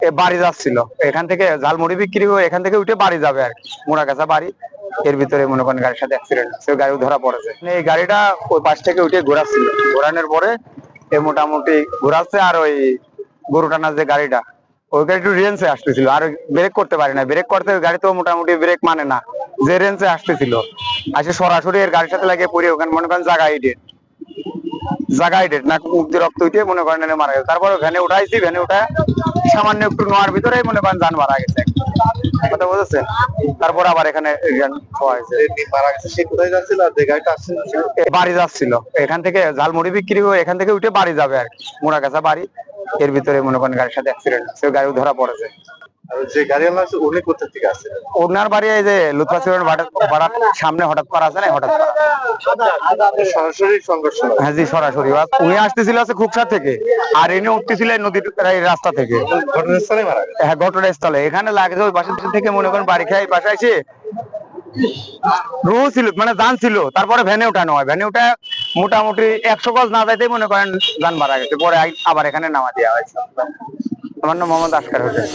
বাড়ি যাচ্ছিল, এখান থেকে ঝালমুড়ি বিক্রি করে এখান থেকে উঠে বাড়ি যাবে আর কি, মোড়াগাছা বাড়ি। এর ভিতরে মনে করেন গাড়ির সাথে অ্যাক্সিডেন্ট হচ্ছে, গাড়ি ধরা পড়েছে। এই গাড়িটা ওই পাশ থেকে উঠে ঘোরাচ্ছিল, ঘোরানোর পরে মোটামুটি ঘোরাচ্ছে। আর ওই গরু টানার যে গাড়িটা, ওই গাড়ি একটু রেঞ্জে আসতেছিল, আর ব্রেক করতে পারে না। ব্রেক করতে গাড়ি তো মোটামুটি ব্রেক মানে না, যে রেঞ্জে আসতেছিল আসে সরাসরি এর গাড়ির সাথে লাগিয়ে পড়ে ওখানে মনে করেন জায়গায় ডেট না, মুখ দিয়ে রক্ত উঠে মনে করেন মারা গেছে। তারপরে ভ্যানে উঠাইছি, ভ্যানে উঠে সামান্য একটু নোয়ার ভিতরে মনে করেন যান মারা গেছে, কথা বুঝেছেন। তারপর আবার এখানে মারা গেছে সে কোথায় যাচ্ছিল আর যে গাড়িটা আসছিল বাড়ি যাচ্ছিল, এখান থেকে ঝালমুড়ি বিক্রি করে এখান থেকে উঠে বাড়ি যাবে আর কি, মোড়াগাছা বাড়ি। এর ভিতরে মনে করেন গাড়ির সাথে অ্যাক্সিডেন্ট হচ্ছে, গাড়ি ধরা পড়েছে। আর যে গাড়ি আনলো উনি কোথা থেকে আসছিলেন? ওনার বাড়ি এই যে লুৎফাচুরের বাড়ার সামনে হঠাৎ করা আছে না, হঠাৎ করা। সরাসরি সংঘর্ষ হয়। হ্যাঁ জি, সরাসরি উনি আসতেছিল আছে খুকসা থেকে, আর এনে উঠতেছিল এই নদীর এই রাস্তা থেকে। ঘটনাস্থলে মারা গেছে। হ্যাঁ, ঘটনাস্থলে এখানে লাগছে। ওই পাশে থেকে মনে করেন বাড়ি খেয়ে বাসায় এসে রুহু ছিল মানে জান ছিল, তারপরে ভ্যানে উঠানো হয়। ভ্যানে উঠা মোটামুটি 100 গজ না যাইতে মনে করেন জান মারা গেছে। পরে আবার এখানে নামা দেওয়া হয়েছে। আমার নাম মোহাম্মদ আসকার হোসেন।